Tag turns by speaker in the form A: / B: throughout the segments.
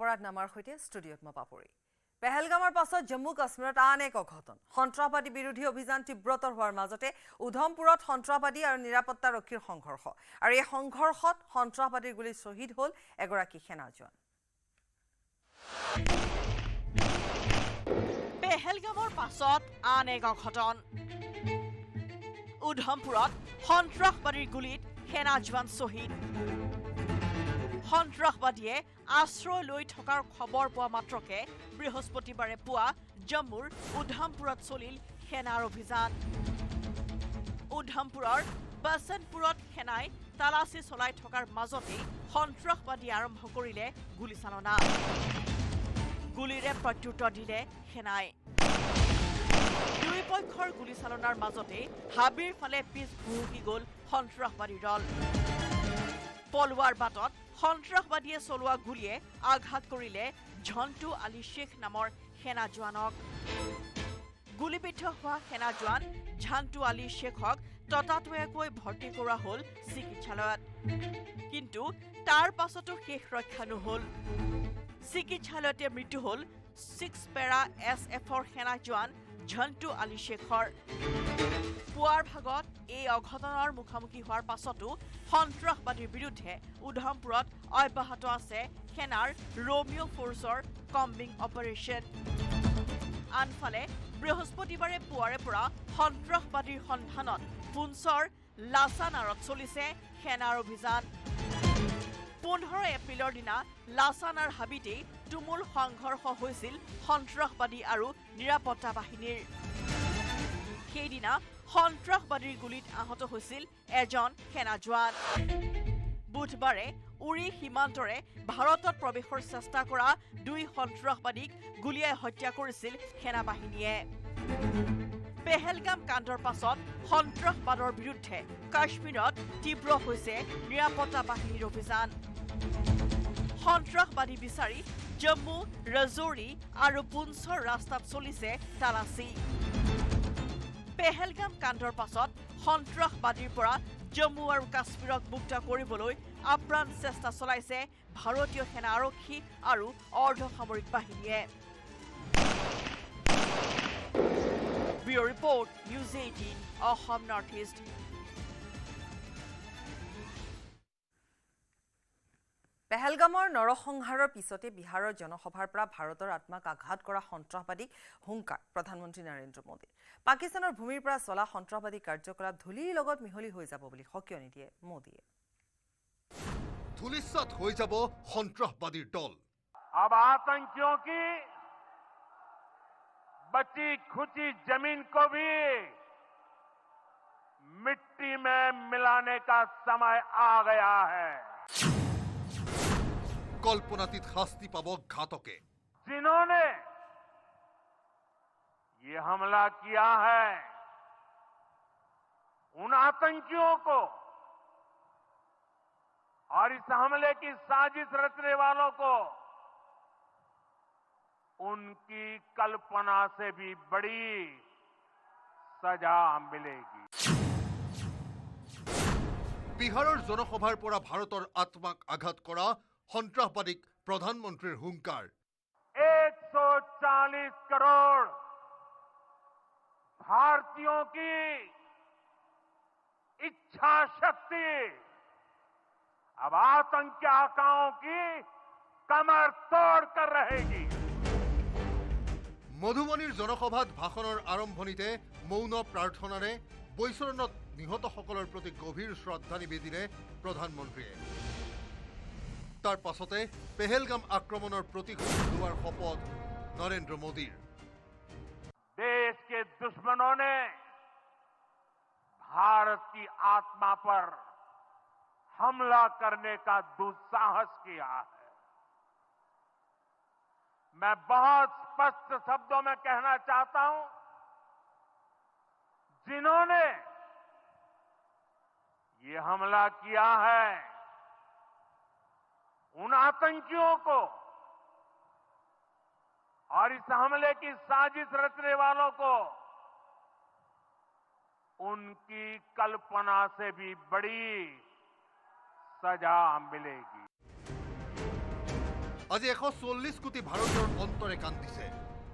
A: অপৰাধ নামাৰ সৈতে ষ্টুডিঅ'ত মই পাপৰি পেহেলগামৰ পাছত জম্মু কাশ্মীৰত আন এক অঘটন সন্ত্ৰাসবাদী বিৰোধী অভিযান তীব্ৰতৰ হোৱাৰ মাজতে উধমপুৰত সন্ত্ৰাসবাদী আৰু নিৰাপত্তা ৰক্ষীৰ সংঘৰ্ষ আৰু এই সংঘৰ্ষত সন্ত্ৰাসবাদীৰ গুলীত শ্বহীদ হ'ল এগৰাকী সেনা জোৱান
B: পেহেলগামৰ পাছত আন এক অঘটন উধমপুৰত সন্ত্ৰাসবাদীৰ গুলীত সেনা জোৱান শ্বহীদ সন্ত্ৰাসবাদীয়ে আশ্ৰয় লৈ থকাৰ খবৰ পোৱা মাত্ৰকে বৃহস্পতিবাৰে পুৱা জম্মুৰ উধমপুৰত চলিল সেনাৰ অভিযান উধমপুৰৰ বসন্তপুৰত সেনাই তালাচী চলাই থকাৰ মাজতে সন্ত্ৰাসবাদী আৰম্ভ কৰিলে গুলীচালনা গুলীৰে প্ৰত্যুত্তৰ দিলে সেনাই দুই পক্ষৰ গুলীচালনাৰ মাজতে হাবিৰ ফালে পিছ ভুহুকি গ'ল সন্ত্ৰাসবাদীৰ দল পলোৱাৰ বাটত সন্ত্ৰাসবাদীয়ে চলোৱা গুলীয়ে আঘাত কৰিলে ঝণ্টু আলী শেখ নামৰ সেনা জোৱানক গুলীবিদ্ধ হোৱা সেনা জোৱান ঝণ্টু আলী শেখক ততাতৈয়াকৈ ভৰ্তি কৰোৱা হ'ল চিকিৎসালয়ত কিন্তু তাৰ পাছতো শেষ ৰক্ষা নহ'ল চিকিৎসালয়তে মৃত্যু হ'ল 6 পেৰা এছএফৰ সেনা জোৱান ঝণ্টু আলী শেখৰ পুৱাৰ ভাগত এই অঘটনৰ মুখামুখি হোৱাৰ পাছতো সন্ত্ৰাসবাদীৰ বিৰুদ্ধে উধমপুৰত অব্যাহত আছে সেনাৰ ৰোমিঅ ফ'ৰ্চৰ কম্বিং অপাৰেশ্যন আনফালে বৃহস্পতিবাৰে পুৱাৰে পৰা সন্ত্ৰাসবাদীৰ সন্ধানত পুঞ্চৰ লাছানাৰত চলিছে সেনাৰ অভিযান 15 এপ্ৰিলৰ দিনা লাছানাৰ হাবিতেই তুমুল সংঘৰ্ষ হৈছিল সন্ত্ৰাসবাদী আৰু নিৰাপত্তা বাহিনীৰ সেইদিনা সন্ত্ৰাসবাদীৰ গুলীত আহত হৈছিল এজন সেনা জোৱান বুধবাৰে উৰি সীমান্তৰে ভাৰতত প্ৰৱেশৰ চেষ্টা কৰা দুই সন্ত্ৰাসবাদীক গুলীয়াই হত্যা কৰিছিল সেনা বাহিনীয়ে পেহেলগাম কাণ্ডৰ পাছত সন্ত্ৰাসবাদৰ বিৰুদ্ধে কাশ্মীৰত তীব্ৰ হৈছে নিৰাপত্তা বাহিনীৰ অভিযান সন্ত্ৰাসবাদী বিচাৰি জম্মু ৰাজৌৰি আৰু পুঞ্চৰ ৰাস্তাত চলিছে তালাচী পেহেলগাম কাণ্ডৰ পাছত সন্ত্ৰাসবাদীৰ পৰা জম্মু আৰু কাশ্মীৰক মুক্ত কৰিবলৈ আপ্ৰাণ চেষ্টা চলাইছে ভাৰতীয় সেনা আৰক্ষী আৰু অৰ্ধসামৰিক বাহিনীয়ে bureau report news 18 Assam north east
A: পেহেলগামৰ নৰসংহাৰৰ পিছতে বিহাৰৰ জনসভাৰ পৰা ভাৰতৰ আত্মাক আঘাত কৰা সন্ত্ৰাসবাদীক হুংকাৰ প্ৰধানমন্ত্ৰী নৰেন্দ্ৰ মোদী পাকিস্তানৰ ভূমিৰ পৰা চলা সন্ত্ৰাসবাদী কাৰ্যকলাপ ধূলিৰ লগত মিহলি হৈ যাব বুলি সকিয়নি দিয়ে মোদীয়ে
C: ধূলিসাৎ হৈ যাব সন্ত্ৰাসবাদীৰ দল
D: अब आतंकियों की बची खुची जमीन को भी मिट्टी में मिलाने का समय आ गया है
C: কল্পনাতীত শাস্তি পাব ঘাতকে
D: जिन्होंने ये हमला किया है उन आतंकियों को और इस हमले की साजिश रचने वालों को उनकी कल्पना से भी बड़ी सजा मिलेगी
C: বিহাৰৰ জনসভাৰ পৰা ভাৰতৰ আত্মাক আঘাত কৰা সন্ত্ৰাসবাদীক প্ৰধানমন্ত্ৰীৰ হুংকাৰ
D: 140 करोड़ भारतीयों की इच्छा शक्ति अब आतंकी आकाओं की कमर तोड़ कर रहेगी
C: মধুবনীৰ জনসভাত ভাষণৰ আৰম্ভণিতে মৌন প্ৰাৰ্থনাৰে বৈচৰণত নিহতসকলৰ প্ৰতি গভীৰ শ্ৰদ্ধা নিবেদিলে প্ৰধানমন্ত্ৰীয়ে তাৰ পাছতে পেহেলগাম আক্ৰমণৰ প্ৰতিশোধ লোৱাৰ শপত নৰেন্দ্ৰ মোদীৰ
D: देश के दुश्मनों ने भारत की आत्मा पर हमला करने का दुस्साहस किया है मैं बहुत स्पष्ट शब्दों में कहना चाहता हूं जिन्होंने ये हमला किया है उन आतंकियों को और इस हमले की साजिश रचने वालों को उनकी कल्पना से भी बड़ी सजा मिलेगी
C: আজি 140 কোটি ভাৰতীয়ৰ অন্তৰে কান্দিছে।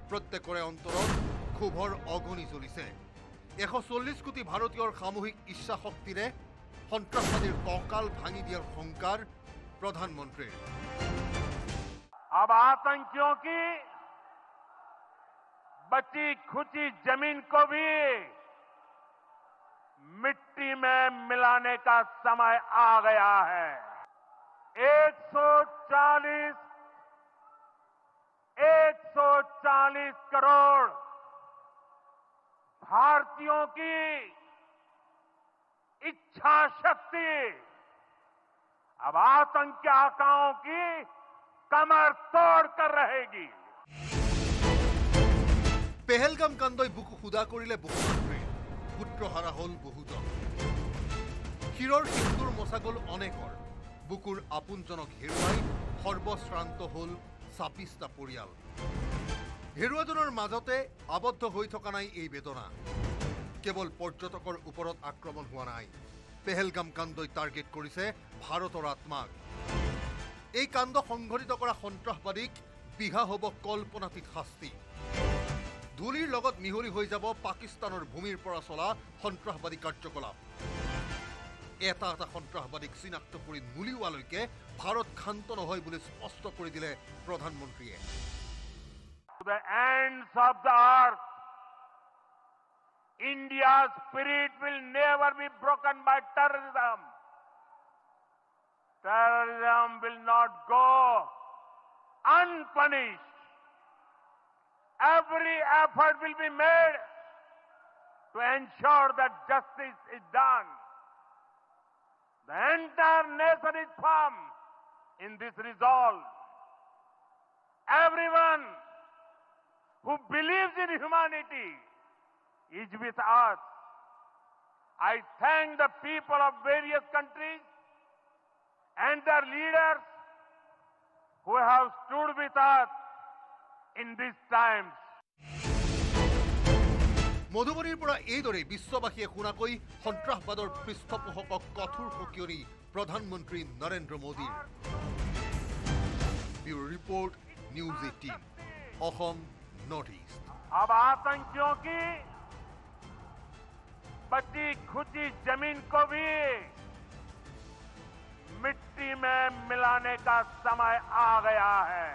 C: প্ৰত্যেকৰে অন্তৰত ক্ষোভৰ অগ্নি জ্বলিছে। 140 কোটি ভাৰতীয়ৰ সামূহিক ইচ্ছা শক্তিৰে সন্ত্ৰাসবাদীৰ কঁকাল ভাঙি দিয়াৰ সংকাৰ প্ৰধানমন্ত্ৰীৰ।
D: अब आतंकियों की बची खुची जमीन को भी मिट्टी में मिलाने का समय आ गया है। 140 करोड़ भारतीयों की इच्छा शक्ति अब आतंकी आकाओं की कमर तोड़ कर रहेगी।
C: পেহেলগাম কাণ্ডই বুকু সুদা কৰিলে বহুমন্ত্ৰীৰ, পুত্ৰহাৰা হ'ল বহুজন। শিৰৰ সিন্দুৰ মচা গ'ল অনেকৰ, বুকুৰ আপোনজনক হেৰুৱাই সৰ্বশ্ৰান্ত হ'ল 26টা পৰিয়াল। হেৰুৱাজনৰ মাজতে আবদ্ধ হৈ থকা নাই এই বেদনা। কেৱল পৰ্যটকৰ ওপৰত আক্ৰমণ হোৱা নাই, পেহেলগাম কাণ্ডই টাৰ্গেট কৰিছে ভাৰতৰ আত্মাক। এই কাণ্ড সংঘটিত কৰা সন্ত্ৰাসবাদীক বিঘা হ'ব কল্পনাতীত শাস্তি। ধূলিৰ লগত মিহলি হৈ যাব পাকিস্তানৰ ভূমিৰ পৰা চলা সন্ত্ৰাসবাদী কাৰ্যকলাপ। এটা এটা সন্ত্ৰাসবাদীক চিনাক্ত কৰি নুলিওৱালৈকে ভাৰত ক্ষান্ত নহয় বুলি স্পষ্ট কৰি দিলে প্ৰধানমন্ত্ৰীয়ে।
D: To the ends of the earth, India's spirit will never be broken by terrorism. Terrorism will not go unpunished. Every effort will be made to ensure that justice is done. The entire nation is firm in this resolve. Everyone who believes in humanity is with us. I thank the people of various countries and their leaders who have stood with us in these times.
C: মধুবনীৰ পৰা এইদৰে বিশ্ববাসীয়ে শুনাকৈ সন্ত্ৰাসবাদৰ পৃষ্ঠপোষকক কঠোৰ সকিয়নি প্ৰধানমন্ত্ৰী নৰেন্দ্ৰ মোদীৰ। Bureau report, news 18, Assam north east.
D: अब आतंकियों की बची खुची जमीन को भी मिट्टी में मिलाने का समय आ गया है।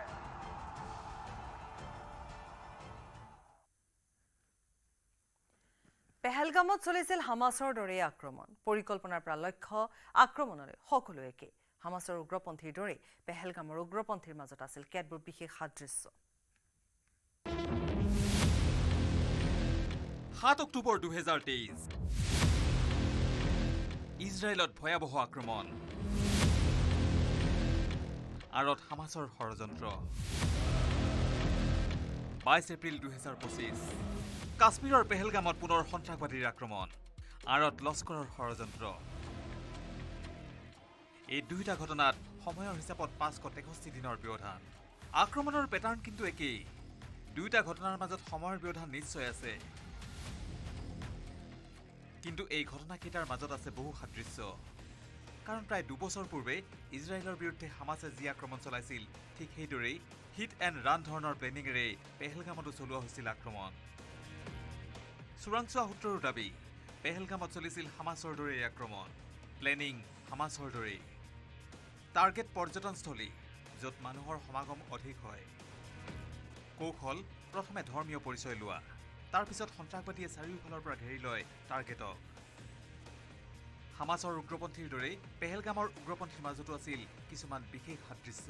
A: পেহেলগামত চলিছিল হামাছৰ দৰে আক্ৰমণ। পৰিকল্পনাৰ পৰা লক্ষ্য আক্ৰমণলৈ সকলো একে। হামাছৰ উগ্ৰপন্থীৰ দৰে পেহেলগামৰ উগ্ৰপন্থীৰ মাজত আছিল কেতবোৰ বিশেষ সাদৃশ্য।
E: 7 অক্টোবৰ 2023 ইজৰাইলত ভয়াৱহ আক্ৰমণ, আঁৰত হামাছৰ ষড়যন্ত্ৰ। 22 এপ্ৰিল 2025 কাশ্মীৰৰ পেহেলগামত পুনৰ সন্ত্ৰাসবাদীৰ আক্ৰমণ, আঁৰত লস্কৰৰ ষড়যন্ত্ৰ। এই দুয়োটা ঘটনাত সময়ৰ হিচাপত 563 দিনৰ ব্যৱধান। আক্ৰমণৰ পেটাৰ্ণ কিন্তু একেই। দুয়োটা ঘটনাৰ মাজত সময়ৰ ব্যৱধান নিশ্চয় আছে, কিন্তু এই ঘটনাকেইটাৰ মাজত আছে বহু সাদৃশ্য। কাৰণ প্ৰায় 2 বছৰ পূৰ্বে ইজৰাইলৰ বিৰুদ্ধে হামাছে যি আক্ৰমণ চলাইছিল, ঠিক সেইদৰেই হিট এণ্ড ৰান ধৰণৰ প্লেনিঙেৰে পেহেলগামতো চলোৱা হৈছিল আক্ৰমণ। চোৰাংচোৱা সূত্ৰৰ দাবী, পেহেলগামত চলিছিল হামাছৰ দৰে আক্ৰমণ, প্লেনিং হামাছৰ দৰে। টাৰ্গেট পৰ্যটনস্থলী, য'ত মানুহৰ সমাগম অধিক হয়। কৌশল, প্ৰথমে ধৰ্মীয় পৰিচয় লোৱা, তাৰ পিছত সন্ত্ৰাসবাদীয়ে চাৰিওফালৰ পৰা ঘেৰি লয় টাৰ্গেটক। হামাছৰ উগ্ৰপন্থীৰ দৰেই পেহেলগামৰ উগ্ৰপন্থীৰ মাজতো আছিল কিছুমান বিশেষ সাদৃশ্য।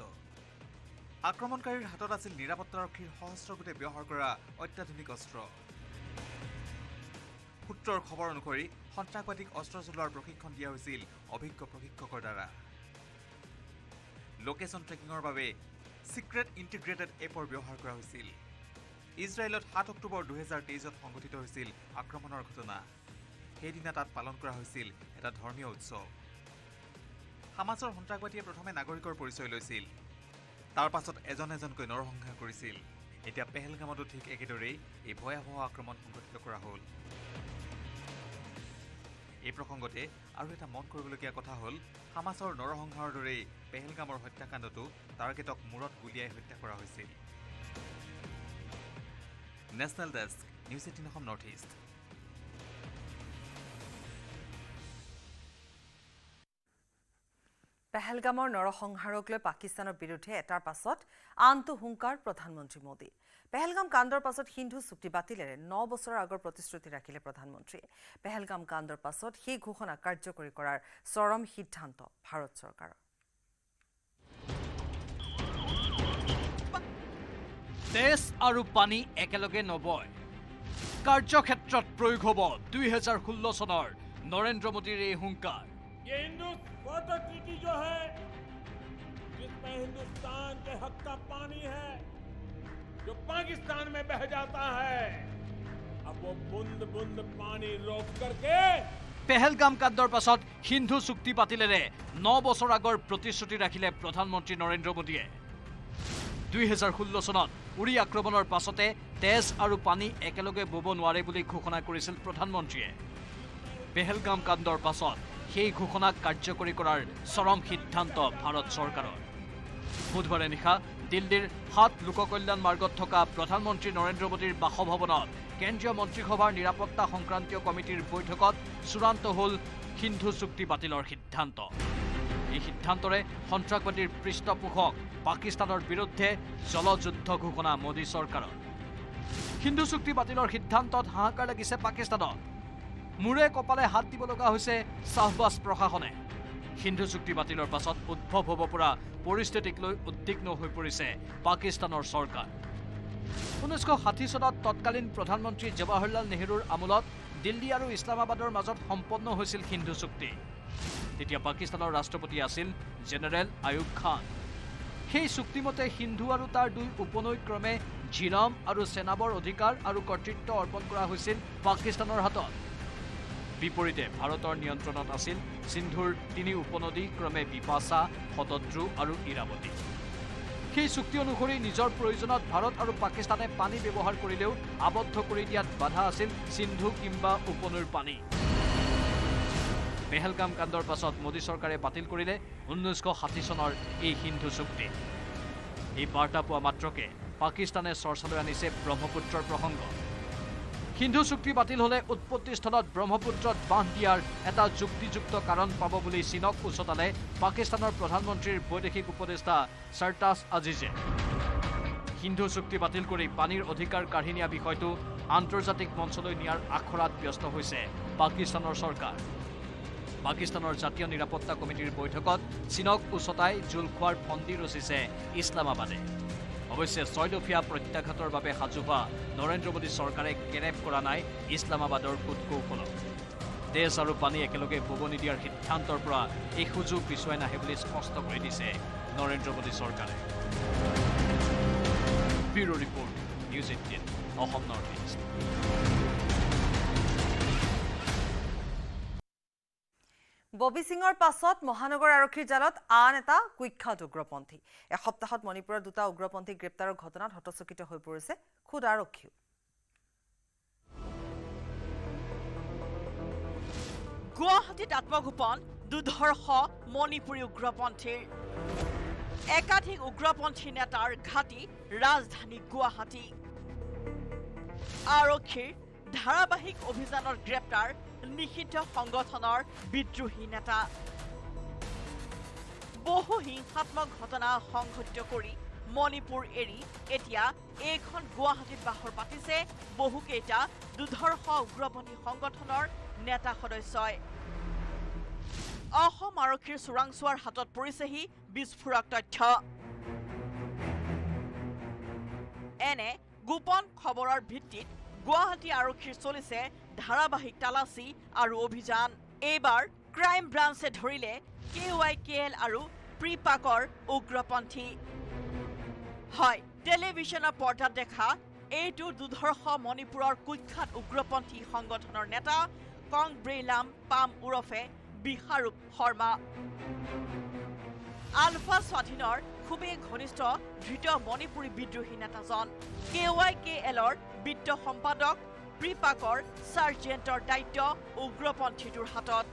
E: আক্ৰমণকাৰীৰ হাতত আছিল নিৰাপত্তাৰক্ষীৰ সহস্ৰগোটে ব্যৱহাৰ কৰা অত্যাধুনিক অস্ত্ৰ। সূত্ৰৰ খবৰ অনুসৰি সন্ত্ৰাসবাদীক অস্ত্ৰ চলোৱাৰ প্ৰশিক্ষণ দিয়া হৈছিল অভিজ্ঞ প্ৰশিক্ষকৰ দ্বাৰা। লোকেশ্যন ট্ৰেকিঙৰ বাবে চিক্ৰেট ইণ্টিগ্ৰেটেড এপৰ ব্যৱহাৰ কৰা হৈছিল। ইজৰাইলত 7 অক্টোবৰ 2023 সংঘটিত হৈছিল আক্ৰমণৰ ঘটনা। সেইদিনা তাত পালন কৰা হৈছিল এটা ধৰ্মীয় উৎসৱ। হামাছৰ সন্ত্ৰাসবাদীয়ে প্ৰথমে নাগৰিকৰ পৰিচয় লৈছিল, তাৰ পাছত এজন এজনকৈ নৰসংহাৰ কৰিছিল। এতিয়া পেহেলগামতো ঠিক একেদৰেই এই ভয়াৱহ আক্ৰমণ সংঘটিত কৰা হ'ল। এই প্ৰসংগতে আৰু এটা মন কৰিবলগীয়া কথা হ'ল হামাছৰ নৰসংহাৰৰ দৰেই পেহেলগামৰ হত্যাকাণ্ডতো টাৰ্গেটক মূৰত গুলিয়াই হত্যা কৰা হৈছিল। National desk, news 18 Assam north east.
A: পেহেলগামৰ নৰসংহাৰক লৈ পাকিস্তানৰ বিৰুদ্ধে এটাৰ পাছত আনটো হুংকাৰ প্ৰধানমন্ত্ৰী মোদী। পেহেলগাম কাণ্ডৰ পাছত সিন্ধু চুক্তি বাতিলেৰে 9 বছৰৰ আগৰ প্ৰতিশ্ৰুতি ৰাখিলে প্ৰধানমন্ত্ৰীয়ে। পেহেলগাম কাণ্ডৰ পাছত সেই ঘোষণা কাৰ্যকৰী কৰাৰ চৰম সিদ্ধান্ত ভাৰত চৰকাৰৰ।
F: তেজ আৰু পানী একেলগে নবয়, কাৰ্যক্ষেত্ৰত প্ৰয়োগ হ'ব 2016 চনৰ নৰেন্দ্ৰ মোদীৰ এই হুংকাৰ।
G: ये हिंदू वाटर ट्रीटी जो है जिसमें हिंदुस्तान के हक का पानी है जो पाकिस्तान में बह जाता है, अब वो बूंद बूंद पानी रोक करके
F: পেহেলগাম কাণ্ডৰ পাছত সিন্ধু চুক্তি বাতিলেৰে 9 বছৰ আগৰ প্ৰতিশ্ৰুতি ৰাখিলে প্ৰধানমন্ত্ৰী নৰেন্দ্ৰ মোদীয়ে। 2016 চনত উৰি আক্ৰমণৰ পাছতে তেজ আৰু পানী একেলগে বব নোৱাৰে বুলি ঘোষণা কৰিছিল প্ৰধানমন্ত্ৰীয়ে। পেহেলগাম কাণ্ডৰ পাছত সেই ঘোষণা কাৰ্যকৰী কৰাৰ চৰম সিদ্ধান্ত ভাৰত চৰকাৰৰ। বুধবাৰে নিশা দিল্লীৰ 7 লোককল্যাণ মাৰ্গত থকা প্ৰধানমন্ত্ৰী নৰেন্দ্ৰ মোদীৰ বাসভৱনত কেন্দ্ৰীয় মন্ত্ৰীসভাৰ নিৰাপত্তা সংক্ৰান্তীয় কমিটিৰ বৈঠকত চূড়ান্ত হ'ল সিন্ধু চুক্তি বাতিলৰ সিদ্ধান্ত। এই সিদ্ধান্তৰে সন্ত্ৰাসবাদীৰ পৃষ্ঠপোষক পাকিস্তানৰ বিৰুদ্ধে জলযুদ্ধ ঘোষণা মোদী চৰকাৰৰ। সিন্ধু চুক্তি বাতিলৰ সিদ্ধান্তত হাহাকাৰ লাগিছে পাকিস্তানত। মূৰে কপালে হাত দিব লগা হৈছে শ্বাহবাজ প্ৰশাসনে। সিন্ধু চুক্তি বাতিলৰ পাছত উদ্ভৱ হ'ব পৰা পৰিস্থিতিক লৈ উদ্বিগ্ন হৈ পৰিছে পাকিস্তানৰ চৰকাৰ। 1960 চনত তৎকালীন প্ৰধানমন্ত্ৰী জৱাহৰলাল নেহৰুৰ আমোলত দিল্লী আৰু ইছলামাবাদৰ মাজত সম্পন্ন হৈছিল সিন্ধু চুক্তি। তেতিয়া পাকিস্তানৰ ৰাষ্ট্ৰপতি আছিল জেনেৰেল আয়ুব খান। সেই চুক্তিমতে সিন্ধু আৰু তাৰ 2 উপনৈ ক্ৰমে জিলাম আৰু চেনাবৰ অধিকাৰ আৰু কৰ্তৃত্ব অৰ্পণ কৰা হৈছিল পাকিস্তানৰ হাতত। বিপৰীতে ভাৰতৰ নিয়ন্ত্ৰণত আছিল সিন্ধুৰ 3 উপনদী ক্ৰমে বিপাশা, শতদ্ৰু আৰু ইৰাৱতী। সেই চুক্তি অনুসৰি নিজৰ প্ৰয়োজনত ভাৰত আৰু পাকিস্তানে পানী ব্যৱহাৰ কৰিলেও আবদ্ধ কৰি দিয়াত বাধা আছিল সিন্ধু কিংবা উপনৈৰ পানী। পেহেলগাম কাণ্ডৰ পাছত মোদী চৰকাৰে বাতিল কৰিলে 1960 চনৰ এই সিন্ধু চুক্তি। এই বাৰ্তা পোৱা মাত্ৰকে পাকিস্তানে চৰ্চালৈ আনিছে ব্ৰহ্মপুত্ৰৰ প্ৰসংগ। সিন্ধু চুক্তি বাতিল হলে উৎপত্তিস্থলত ব্ৰহ্মপুত্ৰত বান্ধ দিয়াৰ এটা যুক্তিযুক্ত কাৰণ পাব বুলি চীনক উচতালে পাকিস্তানৰ প্ৰধানমন্ত্ৰীৰ বৈদেশিক উপদেষ্টা সৰতাজ আজিজে। সিন্ধু চুক্তি বাতিল কৰি পানীৰ অধিকাৰ কাঢ়ি নিয়া বিষয়টো আন্তৰ্জাতিক মঞ্চলৈ নিয়াৰ আখৰাত ব্যস্ত হৈছে পাকিস্তানৰ চৰকাৰ। পাকিস্তানৰ জাতীয় নিৰাপত্তা কমিটিৰ বৈঠকত চীনক উচতাই জোল খোৱাৰ ফন্দি ৰচিছে ইছলামাবাদে। অৱশ্যে 6 দফীয়া প্ৰত্যাঘাতৰ বাবে সাজু হোৱা নৰেন্দ্ৰ মোদী চৰকাৰে কেৰেপ কৰা নাই ইছলামাবাদৰ কূটকৌশলক। তেজ আৰু পানী একেলগে বব নিদিয়াৰ সিদ্ধান্তৰ পৰা এই সুযোগ পিছুৱাই নাহে বুলি স্পষ্ট কৰি দিছে নৰেন্দ্ৰ মোদী চৰকাৰে। Bureau report, news 18 Assam north east.
A: Bobby সিঙৰ পাছত মহানগৰ আৰক্ষীৰ জালত আন এটা কুখ্যাত উগ্ৰপন্থী। এসপ্তাহত মণিপুৰৰ 2টা উগ্ৰপন্থী গ্ৰেপ্তাৰৰ ঘটনাত হতচকিত হৈ পৰিছে খুদ আৰক্ষীও।
B: গুৱাহাটীত আত্মগোপন দুধৰ্ষ মণিপুৰী উগ্ৰপন্থীৰ। একাধিক উগ্ৰপন্থী নেতাৰ ঘাটি ৰাজধানী গুৱাহাটী। আৰক্ষীৰ ধাৰাবাহিক অভিযানৰ গ্ৰেপ্তাৰ নিষিদ্ধ সংগঠনৰ বিদ্ৰোহী নেতা। বহু হিংসাত্মক ঘটনা সংঘটিত কৰি মণিপুৰ এৰি এতিয়া এইখন গুৱাহাটীত বাহৰ পাতিছে বহুকেইটা দুধৰ্ষ উগ্ৰপন্থী সংগঠনৰ নেতা সদস্যই। অসম আৰক্ষীৰ চোৰাংচোৱাৰ হাতত পৰিছেহি বিস্ফোৰক তথ্য। এনে গোপন খবৰৰ ভিত্তিত গুৱাহাটী আৰক্ষীৰ চলিছে ধাৰাবাহিক তালাচী আৰু অভিযান। এইবাৰ ক্ৰাইম ব্ৰাঞ্চে ধৰিলে KYKL আৰু প্ৰিপাকৰ উগ্ৰপন্থী। হয়, টেলিভিছনৰ পৰ্দাত দেখা এইটো দুধৰ্ষ মণিপুৰৰ কুখ্যাত উগ্ৰপন্থী সংগঠনৰ নেতা কংব্ৰেলাম পাম ওৰফে বিহাৰূপ শৰ্মা। আলফা স্বাধীনৰ খুবেই ঘনিষ্ঠ ধৃত মণিপুৰী বিদ্ৰোহী নেতাজন। KYKLৰ বিত্ত সম্পাদক প্ৰিপাকৰ চাৰ্জেণ্টৰ দায়িত্ব উগ্ৰপন্থীটোৰ হাতত।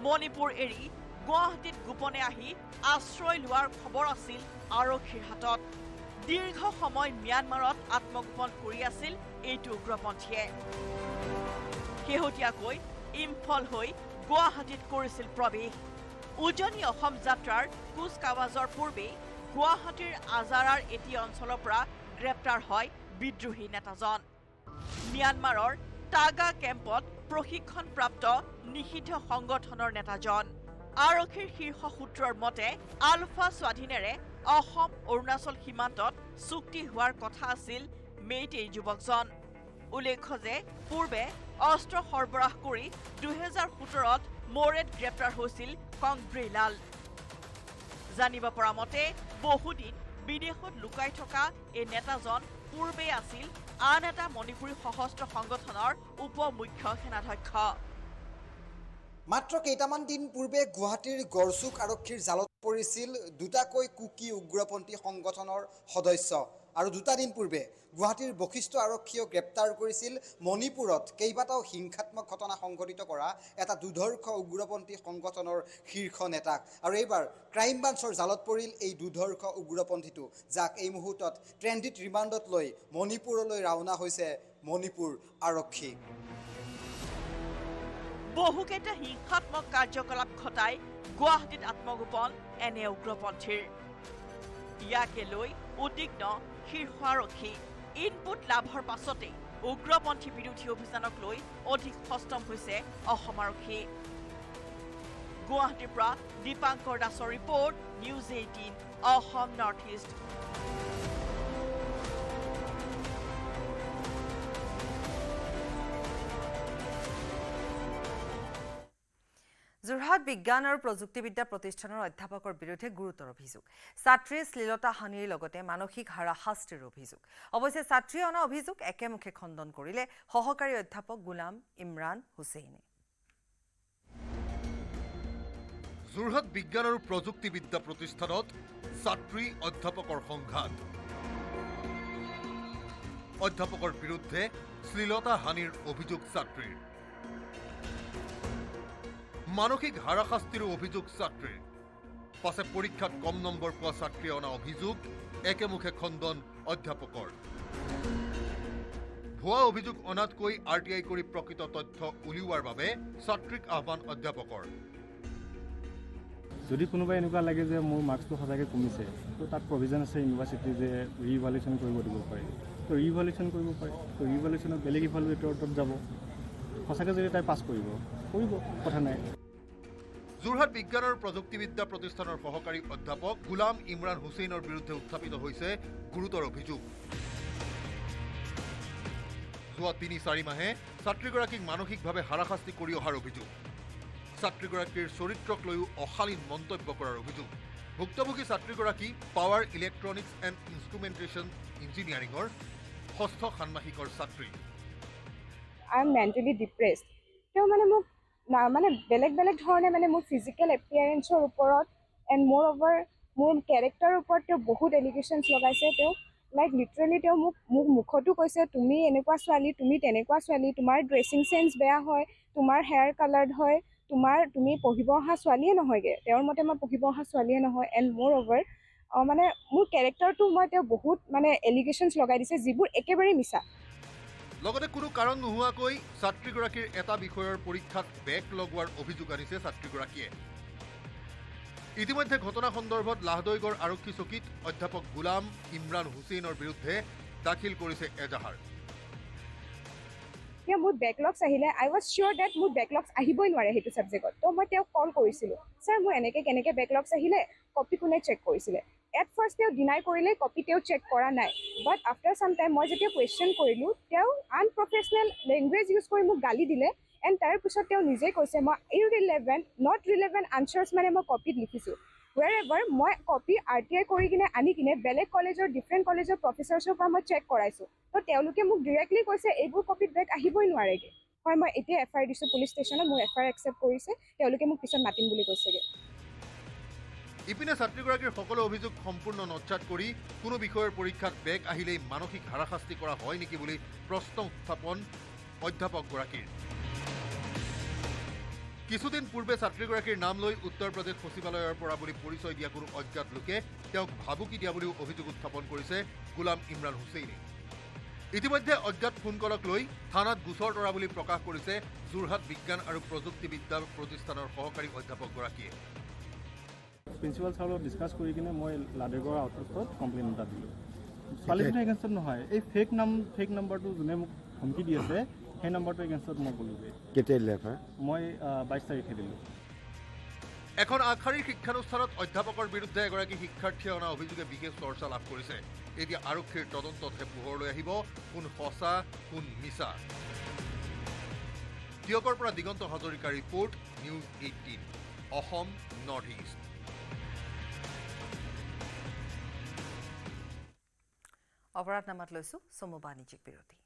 B: মণিপুৰ এৰি গুৱাহাটীত গোপনে আহি আশ্ৰয় লোৱাৰ খবৰ আছিল আৰক্ষীৰ হাতত। দীৰ্ঘ সময় ম্যানমাৰত আত্মগোপন কৰি আছিল এইটো উগ্ৰপন্থীয়ে। শেহতীয়াকৈ ইম্ফল হৈ গুৱাহাটীত কৰিছিল প্ৰৱেশ। উজনি অসম যাত্ৰাৰ কুচকাৱাজৰ পূৰ্বেই গুৱাহাটীৰ আজাৰাৰ এটি অঞ্চলৰ পৰা গ্ৰেপ্তাৰ হয় বিদ্ৰোহী নেতাজন। ম্যানমাৰৰ টাগা কেম্পত প্ৰশিক্ষণপ্ৰাপ্ত নিষিদ্ধ সংগঠনৰ নেতাজন। আৰক্ষীৰ শীৰ্ষ সূত্ৰৰ মতে আলফা স্বাধীনেৰে অসম অৰুণাচল সীমান্তত চুক্তি হোৱাৰ কথা আছিল মেইটেই যুৱকজন। উল্লেখ্য যে পূৰ্বে অস্ত্ৰ সৰবৰাহ কৰি 2017ত মোৰেত গ্ৰেপ্তাৰ হৈছিল কংগ্ৰেলাল। জানিব পৰা মতে বহুদিন বিদেশত লুকাই থকা এই নেতাজন পূৰ্বে আছিল আন এটা মণিপুৰী সশস্ত্ৰ সংগঠনৰ উপ মুখ্য সেনাধ্যক্ষ।
H: মাত্ৰ কেইটামান দিন পূৰ্বে গুৱাহাটীৰ গড়চুক আৰক্ষীৰ জালত পৰিছিল দুটাকৈ কুকি উগ্ৰপন্থী সংগঠনৰ সদস্য। আৰু দুটা দিন পূৰ্বে গুৱাহাটীৰ বশিষ্ঠ আৰক্ষীয়ে গ্ৰেপ্তাৰ কৰিছিল মণিপুৰত কেইবাটাও হিংসাত্মক ঘটনা সংঘটিত কৰা এটা দুৰ্ধৰ্ষ উগ্ৰপন্থী সংগঠনৰ শীৰ্ষ নেতাক। আৰু এইবাৰ ক্ৰাইম ব্ৰাঞ্চৰ জালত পৰিল এই দুৰ্ধৰ্ষ উগ্ৰপন্থীটো, যাক এই মুহূৰ্তত ট্ৰেণ্ডিত ৰিমাণ্ডত লৈ মণিপুৰলৈ ৰাওনা হৈছে মণিপুৰ আৰক্ষী।
B: বহুকেইটা হিংসাত্মক কাৰ্যকলাপ ঘটাই গুৱাহাটীত আত্মগোপন এনে উগ্ৰপন্থীৰ। ইয়াকে লৈ উদ্বিগ্ন শীৰ্ষ আৰক্ষী। ইনপুট লাভৰ পাছতেই উগ্ৰপন্থী বিৰোধী অভিযানক লৈ অধিক সষ্টম হৈছে অসম আৰক্ষী। গুৱাহাটীৰ পৰা দীপাংকৰ দাসৰ report, news 18 Assam north east.
A: Jorhat বিজ্ঞান আৰু প্ৰযুক্তিবিদ্যা প্ৰতিষ্ঠানৰ অধ্যাপকৰ বিৰুদ্ধে গুৰুতৰ অভিযোগ। ছাত্ৰীৰ শ্লীলতা হানিৰ লগতে মানসিক হাৰাশাস্তিৰ অভিযোগ। অৱশ্যে ছাত্ৰীয়ে অনা অভিযোগ একেমুখে খণ্ডন কৰিলে সহকাৰী অধ্যাপক গোলাম ইমৰান হুছেইনে।
C: যোৰহাট বিজ্ঞান আৰু প্ৰযুক্তিবিদ্যা প্ৰতিষ্ঠানত ছাত্ৰী অধ্যাপকৰ সংঘাত। অধ্যাপকৰ বিৰুদ্ধে শ্লীলতা হানিৰ অভিযোগ ছাত্ৰীৰ। মানসিক হাৰাশাস্তিৰো অভিযোগ ছাত্ৰীৰ। পাছে পৰীক্ষাত কম নম্বৰ পোৱা ছাত্ৰীয়ে অনা অভিযোগ একেমুখে খণ্ডন অধ্যাপকৰ। ভুৱা অভিযোগ অনাতকৈ RTI কৰি প্ৰকৃত তথ্য উলিওৱাৰ বাবে ছাত্ৰীক আহ্বান অধ্যাপকৰ।
I: যদি কোনোবাই এনেকুৱা লাগে যে মোৰ মাৰ্কছটো সঁচাকৈ কমিছে, তো তাত প্ৰভিজন আছে ইউনিভাৰ্চিটি যে ৰিইভালুৱেশ্যন কৰিব দিব পাৰি। তো ৰিইভালুৱেশ্যন কৰিব পাৰি, তো ৰিইভালুৱেশ্যনত বেলেগ ইভালুৱেটৰত যাব। সঁচাকৈ যদি তাই পাছ কৰিব, কথা নাই।
C: যোৰহাট বিজ্ঞান আৰু প্ৰযুক্তিবিদ্যা প্ৰতিষ্ঠানৰ সহকাৰী অধ্যাপক গোলাম ইমৰান হুছেইনৰ বিৰুদ্ধে উত্থাপিত হৈছে গুৰুতৰ অভিযোগ। যোৱা ৩-৪ মাহে ছাত্ৰীগৰাকীক মানসিকভাৱে হাৰাশাস্তি কৰি অহাৰ অভিযোগ। ছাত্ৰীগৰাকীৰ চৰিত্ৰক লৈও অশালীন মন্তব্য কৰাৰ অভিযোগ। ভুক্তভোগী ছাত্ৰীগৰাকী পাৱাৰ ইলেক্ট্ৰনিক্স এণ্ড ইনষ্ট্ৰুমেণ্টেশ্যন ইঞ্জিনিয়াৰিঙৰ ৬ষ্ঠ ষান্মাসিকৰ ছাত্ৰী।
J: I am mentally depressed. তেওঁ মোক বেলেগ ধৰণে মোৰ ফিজিকেল এপিয়াৰেঞ্চৰ ওপৰত এণ্ড মোৰ অভাৰ মোৰ কেৰেক্টাৰৰ ওপৰত তেওঁ বহুত এলিগেশ্যনছ লগাইছে। তেওঁ লিটাৰেলি তেওঁ মোক মুখতো কৈছে, তুমি এনেকুৱা ছোৱালী, তুমি তেনেকুৱা ছোৱালী, তোমাৰ ড্ৰেছিং চেন্স বেয়া হয়, তোমাৰ হেয়াৰ কালাৰ্ড হয়, তুমি পঢ়িব অহা ছোৱালীয়ে নহয়গৈ। তেওঁৰ মতে মই পঢ়িব অহা ছোৱালীয়ে নহয়। এণ্ড মোৰ অভাৰ মোৰ কেৰেক্টাৰটো তেওঁ বহুত এলিগেশ্যনছ লগাই দিছে, যিবোৰ একেবাৰে মিছা।
C: লগতে কোনো কাৰণ নোহোৱাকৈ ছাত্ৰীগৰাকীৰ এটা বিষয়ৰ পৰীক্ষাত বেক লগোৱাৰ অভিযোগ আনিছে ছাত্ৰীগৰাকীয়ে। ইতিমধ্যে ঘটনা সন্দৰ্ভত লাহদৈগড় আৰক্ষী চকীত অধ্যাপক গোলাম ইমৰান হুছেইনৰ বিৰুদ্ধে দাখিল কৰিছে এজাহাৰ।
J: মোৰ বেকলগছ আহিলে আই ৱাজ চিয়'ৰ ডেট মোৰ বেকলগছ আহিবই নোৱাৰে সেইটো ছাবজেক্টত। তো মই তেওঁক কল কৰিছিলোঁ, ছাৰ মোৰ কেনেকৈ বেকলগছ আহিলে, কপি কোনে চেক কৰিছিলে? এট ফাৰ্ষ্ট তেওঁ ডিনাই কৰিলে কপি তেওঁ চেক কৰা নাই। বাট আফটাৰ চাম টাইম মই যেতিয়া কুৱেশ্যন কৰিলোঁ, তেওঁ আনপ্ৰফেচনেল লেংগুৱেজ ইউজ কৰি মোক গালি দিলে। এণ্ড তাৰ পিছত তেওঁ নিজে কৈছে মই নট ৰিলেভেণ্ট আনচাৰ্ছ মই কপিত লিখিছোঁ। ৱেৰ এভাৰ মই কপি RTI কৰি কিনে আনি কিনে বেলেগ কলেজৰ ডিফাৰেণ্ট কলেজৰ প্ৰফেচাৰ্ছৰ পৰা মই চেক কৰাইছোঁ। তো তেওঁলোকে মোক ডিৰেক্টলি কৈছে এইবোৰ কপিত বেক আহিবই নোৱাৰেগৈ। হয়, মই এতিয়া FIR দিছোঁ পুলিচ ষ্টেচনত, মোৰ FIR একচেপ্ট কৰিছে, তেওঁলোকে মোক পিছত মাতিম বুলি কৈছেগৈ।
C: ইপিনে ছাত্ৰীগৰাকীৰ সকলো অভিযোগ সম্পূৰ্ণ নৎসাত কৰি কোনো বিষয়ৰ পৰীক্ষাত বেক আহিলেই মানসিক হাৰাশাস্তি কৰা হয় নেকি বুলি প্ৰশ্ন উত্থাপন অধ্যাপকগৰাকীৰ। কিছুদিন পূৰ্বে ছাত্ৰীগৰাকীৰ নাম লৈ উত্তৰ প্ৰদেশ সচিবালয়ৰ পৰা বুলি পৰিচয় দিয়া কোনো অজ্ঞাত লোকে তেওঁক ভাবুকি দিয়া বুলিও অভিযোগ উত্থাপন কৰিছে গোলাম ইমৰান হুছেইনে। ইতিমধ্যে অজ্ঞাত ফোন কলক লৈ থানাত গোচৰ তৰা বুলি প্ৰকাশ কৰিছে যোৰহাট বিজ্ঞান আৰু প্ৰযুক্তিবিদ্যা প্ৰতিষ্ঠানৰ সহকাৰী অধ্যাপকগৰাকীয়ে।
I: প্ৰিন্সিপাল ছাৰৰ লগত ডিছকাছ কৰি কিনে মই লাডেগড় আউটপোষ্টত কমপ্লেইন এটা দিলোঁ। ছোৱালীজনীৰ এগেইনষ্টত নহয়, এই ফেক নাম্বাৰটো যোনে মোক ধমকি দি আছে সেই নাম্বাৰটোৰ এগেইনষ্টত মই ক'লোগৈ।
K: কেতিয়া দিলে এফআইআৰ?
I: মই 22 তাৰিখে দিলোঁ।
C: এখন আগশাৰীৰ শিক্ষানুষ্ঠানত অধ্যাপকৰ বিৰুদ্ধে এগৰাকী শিক্ষাৰ্থীয়ে অনা অভিযোগে বিশেষ চৰ্চা লাভ কৰিছে। এতিয়া আৰক্ষীৰ তদন্ততহে পোহৰলৈ আহিব কোন সঁচা কোন মিছা। তিয়কৰ পৰা দিগন্ত হাজৰিকাৰ report, news 18 Assam north east.
A: অপৰাধ নামাত লৈছো চমু বাণিজ্যিক বিৰতি।